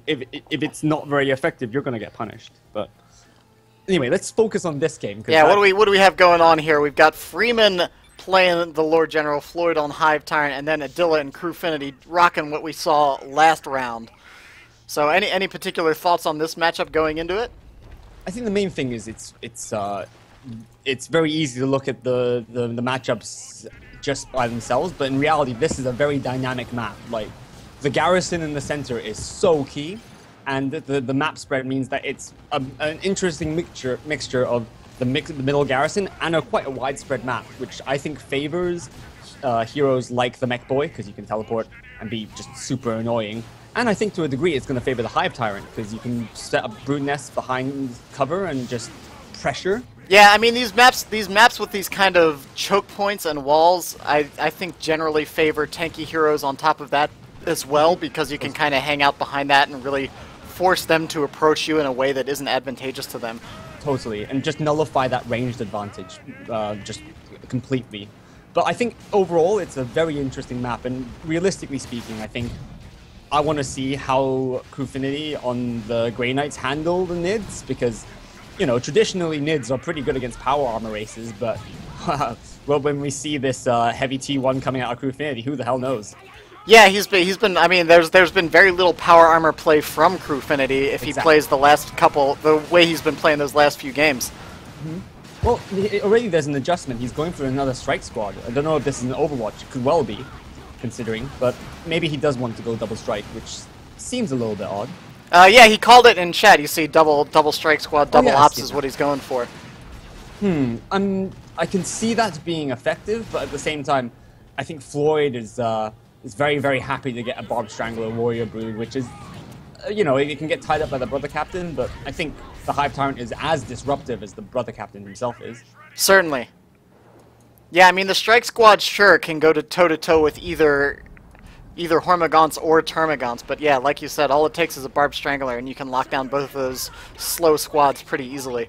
and if it's not very effective, you're gonna get punished. But anyway, let's focus on this game. Yeah, what do we have going on here? We've got Freeman playing the Lord General, Floid on Hive Tyrant, and then Adila and QuarterFinal rocking what we saw last round. So any particular thoughts on this matchup going into it? I think the main thing is it's very easy to look at the matchups just by themselves, but in reality, this is a very dynamic map. Like, the garrison in the center is so key, and the map spread means that it's an interesting mixture of the middle garrison and quite a widespread map, which I think favors heroes like the Mech Boy, because you can teleport and be just super annoying. And I think to a degree it's going to favor the Hive Tyrant, because you can set up brood nests behind cover and just pressure. Yeah, I mean, these maps with these kind of choke points and walls, I think generally favor tanky heroes on top of that as well, because you can kind of hang out behind that and really force them to approach you in a way that isn't advantageous to them. Totally, and just nullify that ranged advantage just completely. But I think overall it's a very interesting map, and realistically speaking, I think I want to see how QuarterFinal on the Grey Knights handle the Nids, because, you know, traditionally Nids are pretty good against power armor races, but well, when we see this heavy T1 coming out of QuarterFinal, who the hell knows? Yeah, he's been. I mean, there's been very little power armor play from QuarterFinal if he plays the way he's been playing those last few games. Mm-hmm. Well, already there's an adjustment. He's going for another strike squad. I don't know if this is an Overwatch. It could well be, considering, but maybe he does want to go double strike, which seems a little bit odd. Yeah, he called it in chat. You see, double strike squad, double ops is what he's going for. I can see that being effective, but at the same time, I think Floid is very, very happy to get a Barb Strangler Warrior Brood, which is, you know, it can get tied up by the Brother Captain, but I think the Hive Tyrant is as disruptive as the Brother Captain himself is. Certainly. Yeah, I mean, the Strike Squad sure can go toe-to-toe with either Hormagaunts or Termagants, but yeah, like you said, all it takes is a Barb Strangler, and you can lock down both of those slow squads pretty easily.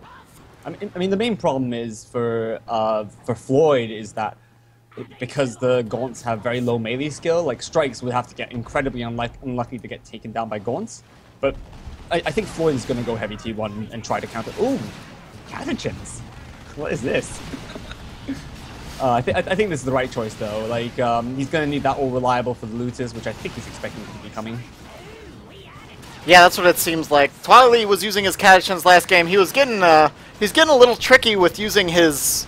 I mean, the main problem is for Floyd is that because the Gaunts have very low melee skill, like Strikes would have to get incredibly unlucky to get taken down by Gaunts. But I think Floyd is going to go heavy T1 and try to counter. Ooh, Catechins! What is this? I think this is the right choice, though. Like, he's going to need that all reliable for the looters, which I think he's expecting to be coming. Yeah, that's what it seems like. Twiley was using his Catechins last game. He's getting a little tricky with using his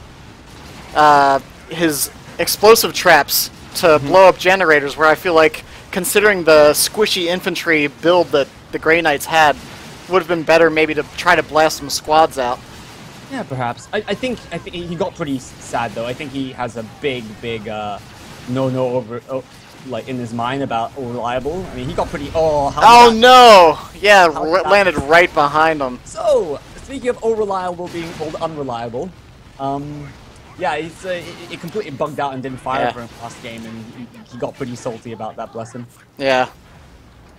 explosive traps to blow up generators, where I feel like, considering the squishy infantry build that the Grey Knights had, would have been better maybe to try to blast some squads out. Yeah, perhaps. I think he got pretty sad, though. I think he has a big no like in his mind about unreliable. I mean, he got pretty. Oh no! Yeah, landed right behind him. So, speaking of unreliable being called unreliable, yeah, it completely bugged out and didn't fire for him last game, and he got pretty salty about that, bless him. Yeah.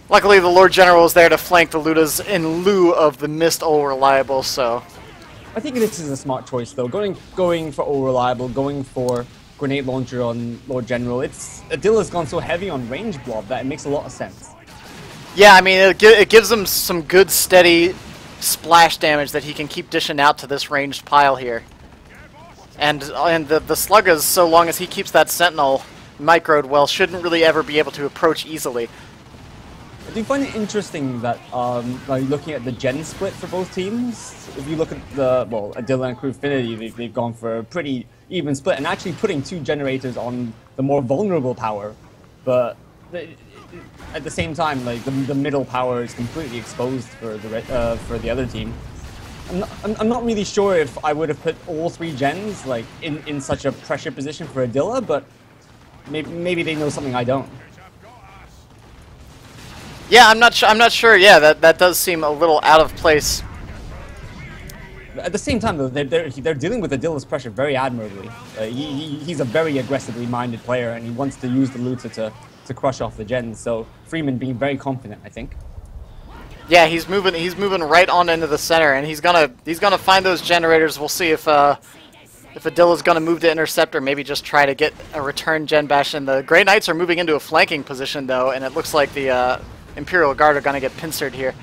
Luckily, the Lord General was there to flank the Ludas in lieu of the missed all reliable, so... I think this is a smart choice, though. Going for all reliable, going for grenade launcher on Lord General. Adila's gone so heavy on range blob that it makes a lot of sense. Yeah, I mean, it gives him some good, steady splash damage that he can keep dishing out to this ranged pile here. And the Sluggas, so long as he keeps that Sentinel microed well, shouldn't really ever be able to approach easily. I do find it interesting that, like looking at the gen split for both teams, if you look at Adila and QuarterFinal, they've gone for a pretty even split, and actually putting 2 generators on the more vulnerable power, but at the same time, like the middle power is completely exposed for the other team. I'm not really sure if I would have put all 3 gens like in such a pressure position for Adila, but maybe they know something I don't. Yeah, I'm not sure. Yeah, that does seem a little out of place. At the same time, though, they're dealing with Adila's pressure very admirably. He's a very aggressively minded player, and he wants to use the looter to crush off the gens. So Freeman being very confident, I think. Yeah, he's moving right on into the center, and he's gonna find those generators. We'll see if Adila's gonna move to intercept, or maybe just try to get a return gen bash in. The Grey Knights are moving into a flanking position, though, and it looks like the Imperial Guard are going to get pincered here.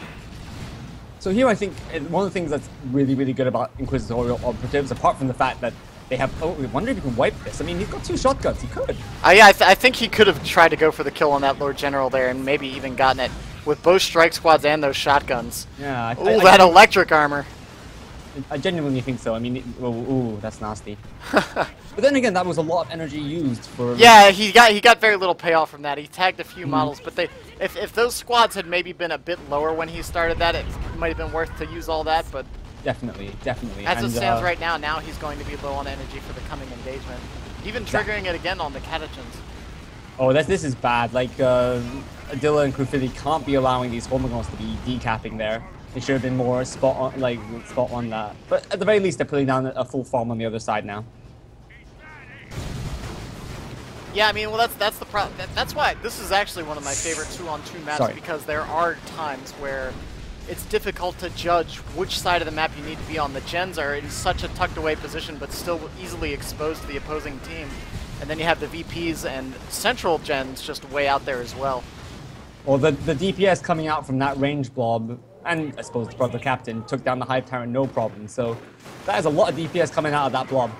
So here I think one of the things that's really, really good about Inquisitorial Operatives, apart from the fact that they have... Oh, I wonder if he can wipe this. I mean, he's got 2 shotguns. He could. Yeah, I think he could have tried to go for the kill on that Lord General there and maybe even gotten it with both strike squads and those shotguns. Yeah. Ooh, that electric armor. I genuinely think so. I mean, ooh, that's nasty. But then again, that was a lot of energy used for... Yeah, he got very little payoff from that. He tagged a few models, but if those squads had maybe been a bit lower when he started that, it might have been worth to use all that, but... Definitely. As it stands right now he's going to be low on energy for the coming engagement. Even triggering it again on the catechins. Oh, this is bad. Like, Adila and QuarterFinal can't be allowing these Homagons to be decapping there. They should have been more spot on that. But at the very least, they're putting down a full farm on the other side now. Yeah, I mean, well, that's the problem. That's why this is actually one of my favorite 2-on-2 maps, because there are times where it's difficult to judge which side of the map you need to be on. The gens are in such a tucked away position, but still easily exposed to the opposing team. And then you have the VPs and central gens just way out there as well. Well, the DPS coming out from that range blob, and I suppose the brother captain, took down the Hive Tyrant no problem. So that is a lot of DPS coming out of that blob.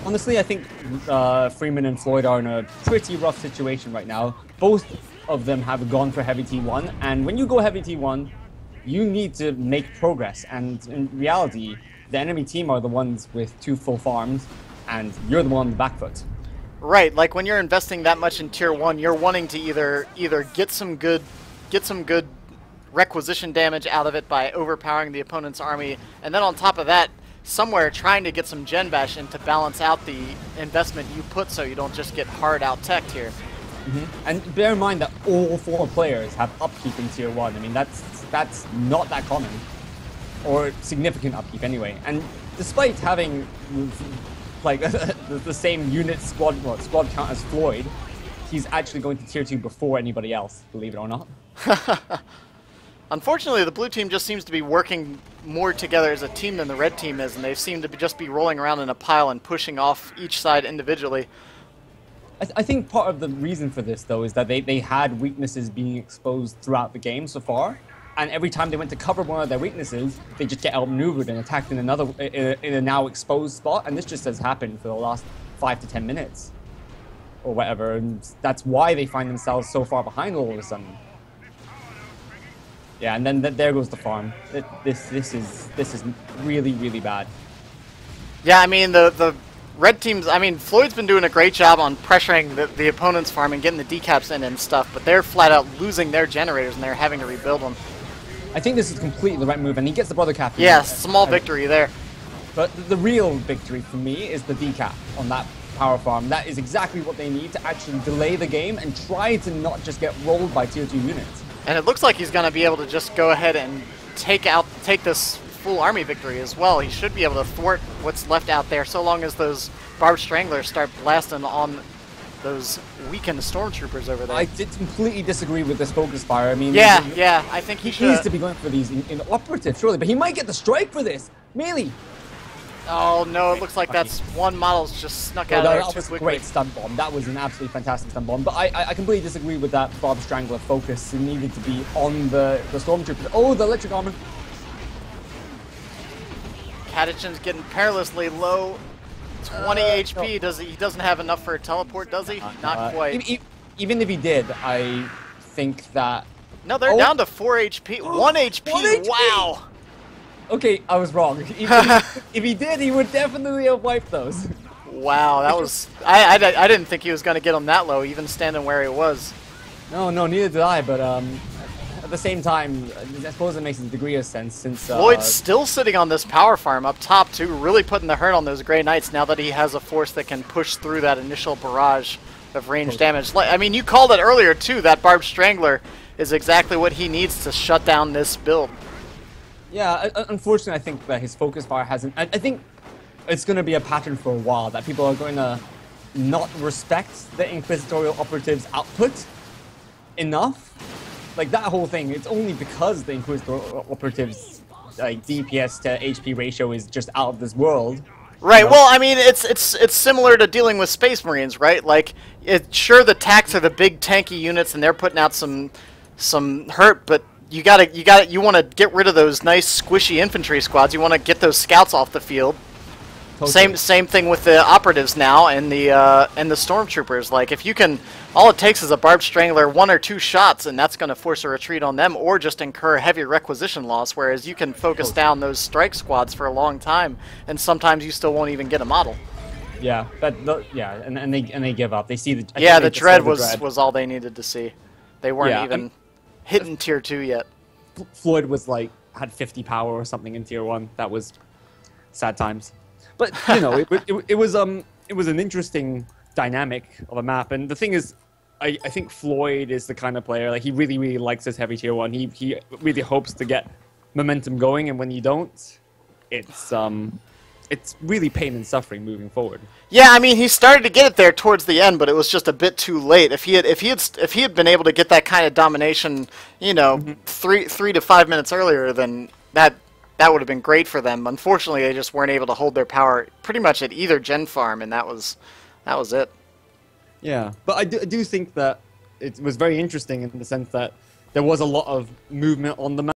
Honestly, I think Freeman and Floyd are in a pretty rough situation right now. Both of them have gone for heavy T1, and when you go heavy T1, you need to make progress. And in reality, the enemy team are the ones with 2 full farms, and you're the one on the back foot. Right, like when you're investing that much in tier 1, you're wanting to either get some good requisition damage out of it by overpowering the opponent's army, and then on top of that, somewhere trying to get some gen bash in to balance out the investment you put so you don't just get hard out teched here. And bear in mind that all 4 players have upkeep in tier 1. I mean, that's not that common, or significant upkeep anyway. And despite having like the same unit squad count as Floyd, he's actually going to tier 2 before anybody else, believe it or not. Unfortunately, the blue team just seems to be working more together as a team than the red team is, and they seem to just be rolling around in a pile and pushing off each side individually. I think part of the reason for this, though, is that they had weaknesses being exposed throughout the game so far, and every time they went to cover one of their weaknesses, they just get outmaneuvered and attacked in a now exposed spot, and this just has happened for the last 5 to 10 minutes, or whatever, and that's why they find themselves so far behind all of a sudden. Yeah, and then there goes the farm. This is really, really bad. Yeah, I mean the red teams. I mean Floyd's been doing a great job on pressuring the opponent's farm and getting the decaps in and stuff, but they're flat out losing their generators and they're having to rebuild them. I think this is completely the right move, and he gets the brother cap. Yeah, small victory there. But the real victory for me is the decap on that power farm. That is exactly what they need to actually delay the game and try to not just get rolled by tier 2 units. And it looks like he's going to be able to just go ahead and take this full army victory as well. He should be able to thwart what's left out there so long as those Barbed Stranglers start blasting on those weakened stormtroopers over there. I did completely disagree with this focus fire. I mean, yeah, I think he needs to be going for these in operative, surely, but he might get the strike for this. Melee. Oh no, it looks like that's one model's just snuck out of there too quickly. That was a great stun bomb. That was an absolutely fantastic stun bomb. But I completely disagree with that Barb Strangler focus. It needed to be on the stormtroopers. Oh, the electric armor. Catechin's getting perilously low. 20 HP. No. He doesn't have enough for a teleport, does he? Not quite. Even if he did, I think that... No, they're down to 4 HP. 1 HP. 1 HP. Wow. Okay, I was wrong. If he did, he would definitely have wiped those. Wow, that was... I didn't think he was going to get him that low, even standing where he was. No, neither did I, but at the same time, I suppose it makes a degree of sense since... Floyd's still sitting on this power farm up top, too, really putting the hurt on those Grey Knights now that he has a force that can push through that initial barrage of range damage. I mean, you called it earlier, too. That Barbed Strangler is exactly what he needs to shut down this build. Yeah, unfortunately, I think that his focus fire hasn't... I think it's going to be a pattern for a while, that people are going to not respect the Inquisitorial Operative's output enough. Like, that whole thing, it's only because the Inquisitorial Operative's DPS to HP ratio is just out of this world Right. You know? Well, I mean, it's similar to dealing with Space Marines, right? Like, sure, the tanks are the big tanky units, and they're putting out some hurt, but you want to get rid of those nice squishy infantry squads. You want to get those scouts off the field. Totally. Same thing with the operatives now and the stormtroopers. Like, if you can, all it takes is a barbed strangler, 1 or 2 shots, and that's going to force a retreat on them, or just incur heavy requisition loss. Whereas you can focus down those strike squads for a long time, and sometimes you still won't even get a model. Yeah, and they give up. They see the The dread was all they needed to see. They weren't even hitting tier 2 yet. Floid was like had 50 power or something in tier 1. That was sad times. But you know, it was an interesting dynamic of a map. And the thing is, I think Floid is the kind of player, like, he really likes his heavy tier 1. He really hopes to get momentum going, and when you don't, it's really pain and suffering moving forward. Yeah, I mean, he started to get it there towards the end, but it was just a bit too late. If he had been able to get that kind of domination, you know, 3 to 5 minutes earlier, then that would have been great for them. Unfortunately, they just weren't able to hold their power pretty much at either gen farm, and that was it. Yeah, but I do think that it was very interesting in the sense that there was a lot of movement on the map.